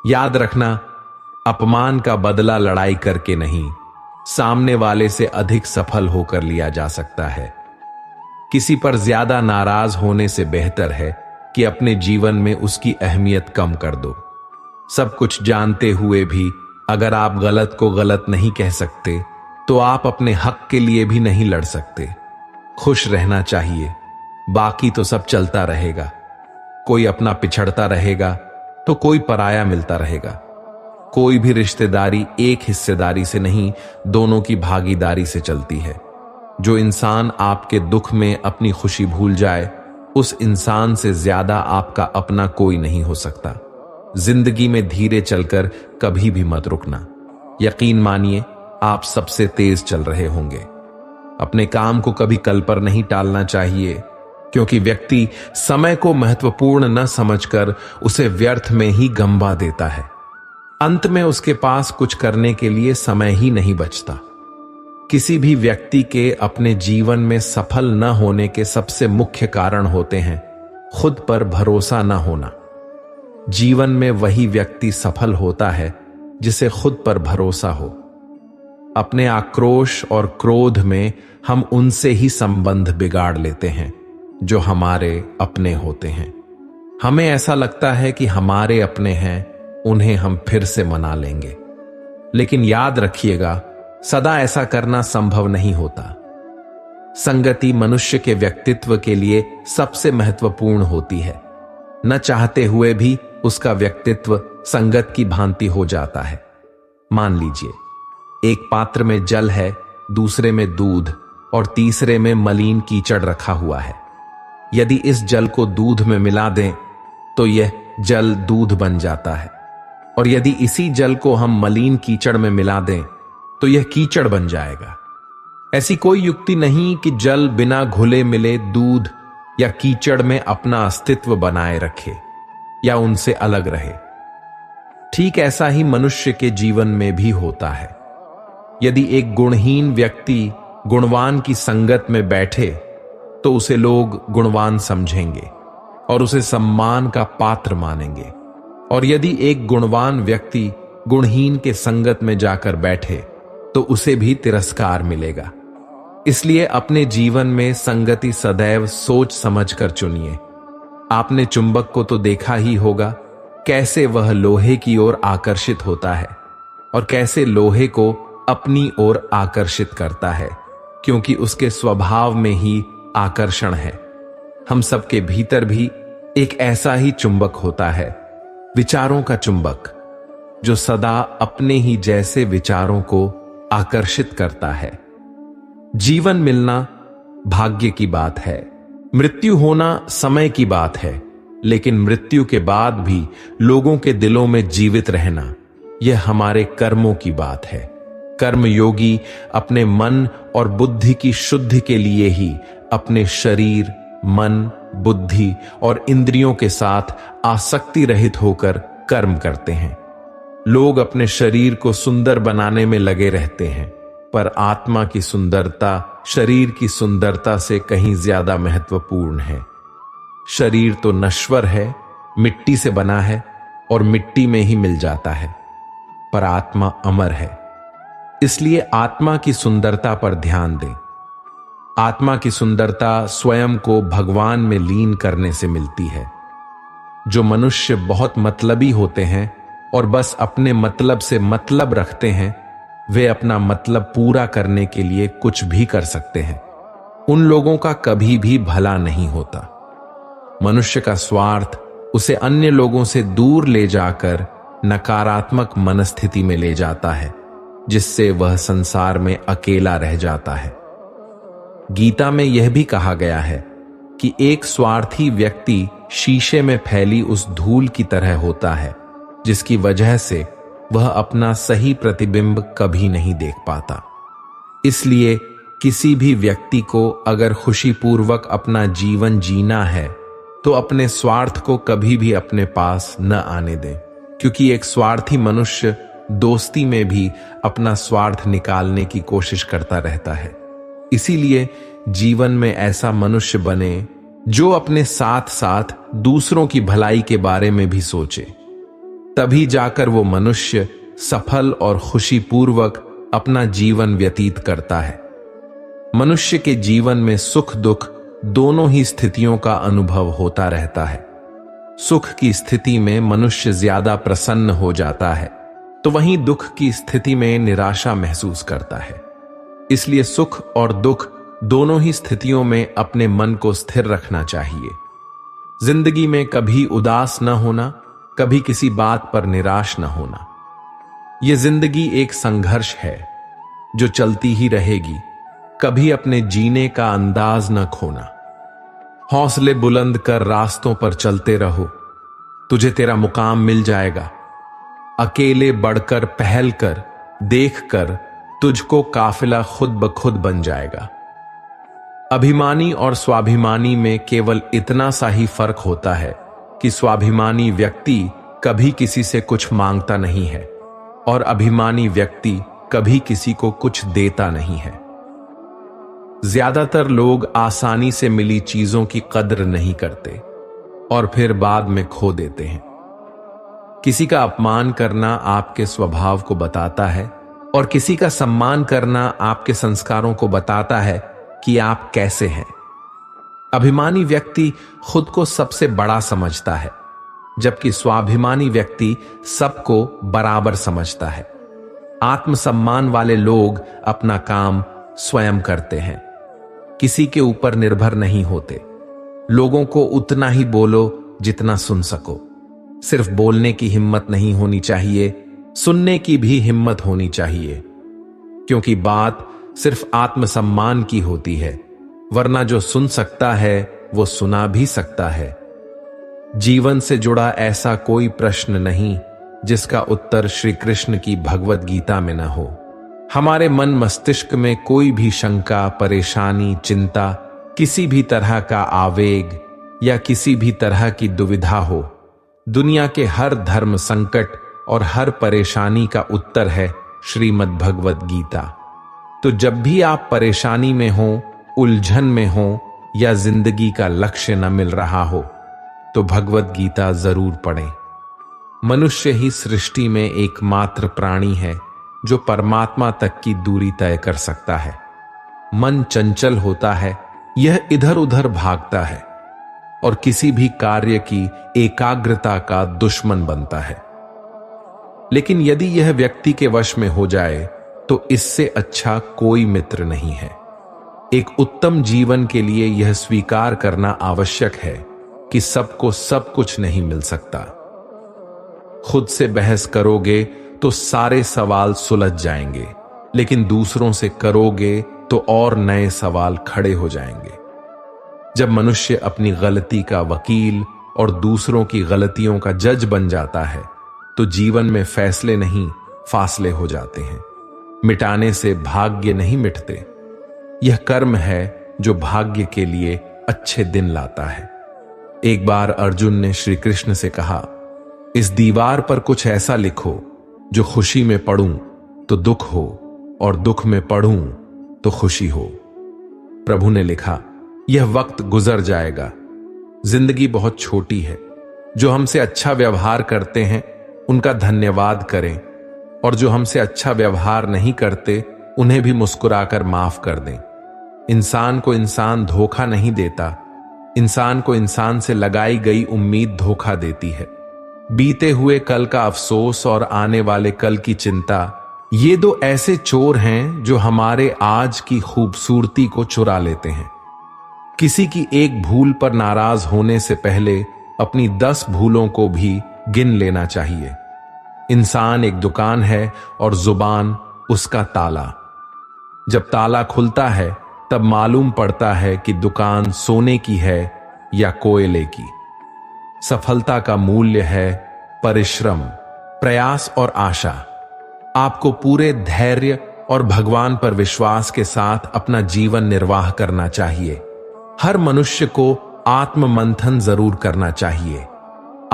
याद रखना, अपमान का बदला लड़ाई करके नहीं, सामने वाले से अधिक सफल होकर लिया जा सकता है। किसी पर ज्यादा नाराज होने से बेहतर है कि अपने जीवन में उसकी अहमियत कम कर दो। सब कुछ जानते हुए भी अगर आप गलत को गलत नहीं कह सकते तो आप अपने हक के लिए भी नहीं लड़ सकते। खुश रहना चाहिए, बाकी तो सब चलता रहेगा। कोई अपना पिछड़ता रहेगा तो कोई पराया मिलता रहेगा। कोई भी रिश्तेदारी एक हिस्सेदारी से नहीं, दोनों की भागीदारी से चलती है। जो इंसान आपके दुख में अपनी खुशी भूल जाए, उस इंसान से ज्यादा आपका अपना कोई नहीं हो सकता। जिंदगी में धीरे चलकर कभी भी मत रुकना। यकीन मानिए, आप सबसे तेज चल रहे होंगे। अपने काम को कभी कल पर नहीं टालना चाहिए, क्योंकि व्यक्ति समय को महत्वपूर्ण न समझकर उसे व्यर्थ में ही गंवा देता है। अंत में उसके पास कुछ करने के लिए समय ही नहीं बचता। किसी भी व्यक्ति के अपने जीवन में सफल न होने के सबसे मुख्य कारण होते हैं खुद पर भरोसा न होना। जीवन में वही व्यक्ति सफल होता है जिसे खुद पर भरोसा हो। अपने आक्रोश और क्रोध में हम उनसे ही संबंध बिगाड़ लेते हैं जो हमारे अपने होते हैं। हमें ऐसा लगता है कि हमारे अपने हैं, उन्हें हम फिर से मना लेंगे। लेकिन याद रखिएगा, सदा ऐसा करना संभव नहीं होता। संगति मनुष्य के व्यक्तित्व के लिए सबसे महत्वपूर्ण होती है। न चाहते हुए भी उसका व्यक्तित्व संगत की भांति हो जाता है। मान लीजिए, एक पात्र में जल है, दूसरे में दूध और तीसरे में मलिन कीचड़ रखा हुआ है। यदि इस जल को दूध में मिला दें तो यह जल दूध बन जाता है, और यदि इसी जल को हम मलिन कीचड़ में मिला दें तो यह कीचड़ बन जाएगा। ऐसी कोई युक्ति नहीं कि जल बिना घुले मिले दूध या कीचड़ में अपना अस्तित्व बनाए रखे या उनसे अलग रहे। ठीक ऐसा ही मनुष्य के जीवन में भी होता है। यदि एक गुणहीन व्यक्ति गुणवान की संगत में बैठे तो उसे लोग गुणवान समझेंगे और उसे सम्मान का पात्र मानेंगे, और यदि एक गुणवान व्यक्ति गुणहीन के संगत में जाकर बैठे तो उसे भी तिरस्कार मिलेगा। इसलिए अपने जीवन में संगति सदैव सोच समझकर चुनिए। आपने चुंबक को तो देखा ही होगा, कैसे वह लोहे की ओर आकर्षित होता है और कैसे लोहे को अपनी ओर आकर्षित करता है, क्योंकि उसके स्वभाव में ही आकर्षण है। हम सबके भीतर भी एक ऐसा ही चुंबक होता है, विचारों का चुंबक, जो सदा अपने ही जैसे विचारों को आकर्षित करता है। जीवन मिलना भाग्य की बात है, मृत्यु होना समय की बात है, लेकिन मृत्यु के बाद भी लोगों के दिलों में जीवित रहना यह हमारे कर्मों की बात है। कर्मयोगी अपने मन और बुद्धि की शुद्धि के लिए ही अपने शरीर, मन, बुद्धि और इंद्रियों के साथ आसक्ति रहित होकर कर्म करते हैं। लोग अपने शरीर को सुंदर बनाने में लगे रहते हैं, पर आत्मा की सुंदरता शरीर की सुंदरता से कहीं ज्यादा महत्वपूर्ण है। शरीर तो नश्वर है, मिट्टी से बना है और मिट्टी में ही मिल जाता है, पर आत्मा अमर है। इसलिए आत्मा की सुंदरता पर ध्यान दें। आत्मा की सुंदरता स्वयं को भगवान में लीन करने से मिलती है। जो मनुष्य बहुत मतलबी होते हैं और बस अपने मतलब से मतलब रखते हैं, वे अपना मतलब पूरा करने के लिए कुछ भी कर सकते हैं। उन लोगों का कभी भी भला नहीं होता। मनुष्य का स्वार्थ उसे अन्य लोगों से दूर ले जाकर नकारात्मक मनस्थिति में ले जाता है, जिससे वह संसार में अकेला रह जाता है। गीता में यह भी कहा गया है कि एक स्वार्थी व्यक्ति शीशे में फैली उस धूल की तरह होता है, जिसकी वजह से वह अपना सही प्रतिबिंब कभी नहीं देख पाता। इसलिए किसी भी व्यक्ति को अगर खुशीपूर्वक अपना जीवन जीना है तो अपने स्वार्थ को कभी भी अपने पास न आने दें, क्योंकि एक स्वार्थी मनुष्य दोस्ती में भी अपना स्वार्थ निकालने की कोशिश करता रहता है। इसीलिए जीवन में ऐसा मनुष्य बने जो अपने साथ साथ दूसरों की भलाई के बारे में भी सोचे। तभी जाकर वो मनुष्य सफल और खुशीपूर्वक अपना जीवन व्यतीत करता है। मनुष्य के जीवन में सुख दुख दोनों ही स्थितियों का अनुभव होता रहता है। सुख की स्थिति में मनुष्य ज्यादा प्रसन्न हो जाता है, तो वहीं दुख की स्थिति में निराशा महसूस करता है। इसलिए सुख और दुख दोनों ही स्थितियों में अपने मन को स्थिर रखना चाहिए। जिंदगी में कभी उदास न होना, कभी किसी बात पर निराश न होना। यह जिंदगी एक संघर्ष है जो चलती ही रहेगी। कभी अपने जीने का अंदाज न खोना। हौसले बुलंद कर रास्तों पर चलते रहो, तुझे तेरा मुकाम मिल जाएगा। अकेले बढ़कर पहल कर, देख कर तुझको काफिला खुद ब खुद बन जाएगा। अभिमानी और स्वाभिमानी में केवल इतना सा ही फर्क होता है कि स्वाभिमानी व्यक्ति कभी किसी से कुछ मांगता नहीं है और अभिमानी व्यक्ति कभी किसी को कुछ देता नहीं है। ज्यादातर लोग आसानी से मिली चीजों की कद्र नहीं करते और फिर बाद में खो देते हैं। किसी का अपमान करना आपके स्वभाव को बताता है और किसी का सम्मान करना आपके संस्कारों को बताता है कि आप कैसे हैं। अभिमानी व्यक्ति खुद को सबसे बड़ा समझता है, जबकि स्वाभिमानी व्यक्ति सबको बराबर समझता है। आत्मसम्मान वाले लोग अपना काम स्वयं करते हैं, किसी के ऊपर निर्भर नहीं होते। लोगों को उतना ही बोलो जितना सुन सको। सिर्फ बोलने की हिम्मत नहीं होनी चाहिए, सुनने की भी हिम्मत होनी चाहिए, क्योंकि बात सिर्फ आत्मसम्मान की होती है, वरना जो सुन सकता है वो सुना भी सकता है। जीवन से जुड़ा ऐसा कोई प्रश्न नहीं जिसका उत्तर श्री कृष्ण की भगवत गीता में न हो। हमारे मन मस्तिष्क में कोई भी शंका, परेशानी, चिंता, किसी भी तरह का आवेग या किसी भी तरह की दुविधा हो, दुनिया के हर धर्म संकट और हर परेशानी का उत्तर है श्रीमद् भगवत गीता। तो जब भी आप परेशानी में हो, उलझन में हो या जिंदगी का लक्ष्य न मिल रहा हो, तो भगवत गीता जरूर पढ़ें। मनुष्य ही सृष्टि में एकमात्र प्राणी है जो परमात्मा तक की दूरी तय कर सकता है। मन चंचल होता है, यह इधर उधर भागता है और किसी भी कार्य की एकाग्रता का दुश्मन बनता है। लेकिन यदि यह व्यक्ति के वश में हो जाए तो इससे अच्छा कोई मित्र नहीं है। एक उत्तम जीवन के लिए यह स्वीकार करना आवश्यक है कि सबको सब कुछ नहीं मिल सकता। खुद से बहस करोगे तो सारे सवाल सुलझ जाएंगे, लेकिन दूसरों से करोगे तो और नए सवाल खड़े हो जाएंगे। जब मनुष्य अपनी गलती का वकील और दूसरों की गलतियों का जज बन जाता है, तो जीवन में फैसले नहीं, फासले हो जाते हैं। मिटाने से भाग्य नहीं मिटते। यह कर्म है जो भाग्य के लिए अच्छे दिन लाता है। एक बार अर्जुन ने श्री कृष्ण से कहा, इस दीवार पर कुछ ऐसा लिखो जो खुशी में पढ़ूं तो दुख हो और दुख में पढ़ूं तो खुशी हो। प्रभु ने लिखा, यह वक्त गुजर जाएगा। जिंदगी बहुत छोटी है। जो हमसे अच्छा व्यवहार करते हैं उनका धन्यवाद करें, और जो हमसे अच्छा व्यवहार नहीं करते उन्हें भी मुस्कुराकर माफ कर दें। इंसान को इंसान धोखा नहीं देता, इंसान को इंसान से लगाई गई उम्मीद धोखा देती है। बीते हुए कल का अफसोस और आने वाले कल की चिंता, ये दो ऐसे चोर हैं जो हमारे आज की खूबसूरती को चुरा लेते हैं। किसी की एक भूल पर नाराज होने से पहले अपनी 10 भूलों को भी गिन लेना चाहिए। इंसान एक दुकान है और जुबान उसका ताला। जब ताला खुलता है तब मालूम पड़ता है कि दुकान सोने की है या कोयले की। सफलता का मूल्य है परिश्रम, प्रयास और आशा। आपको पूरे धैर्य और भगवान पर विश्वास के साथ अपना जीवन निर्वाह करना चाहिए। हर मनुष्य को आत्म मंथन जरूर करना चाहिए।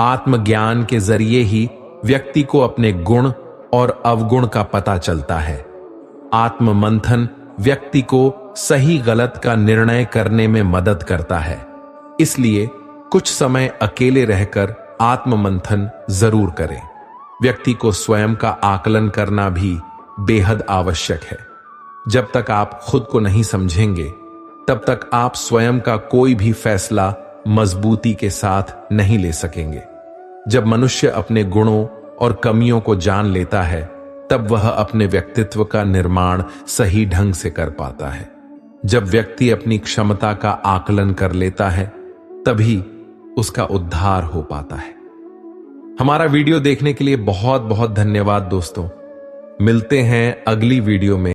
आत्मज्ञान के जरिए ही व्यक्ति को अपने गुण और अवगुण का पता चलता है। आत्म मंथन व्यक्ति को सही गलत का निर्णय करने में मदद करता है। इसलिए कुछ समय अकेले रहकर आत्म मंथन जरूर करें। व्यक्ति को स्वयं का आकलन करना भी बेहद आवश्यक है। जब तक आप खुद को नहीं समझेंगे, तब तक आप स्वयं का कोई भी फैसला मजबूती के साथ नहीं ले सकेंगे। जब मनुष्य अपने गुणों और कमियों को जान लेता है, तब वह अपने व्यक्तित्व का निर्माण सही ढंग से कर पाता है। जब व्यक्ति अपनी क्षमता का आकलन कर लेता है, तभी उसका उद्धार हो पाता है। हमारा वीडियो देखने के लिए बहुत बहुत धन्यवाद दोस्तों। मिलते हैं अगली वीडियो में।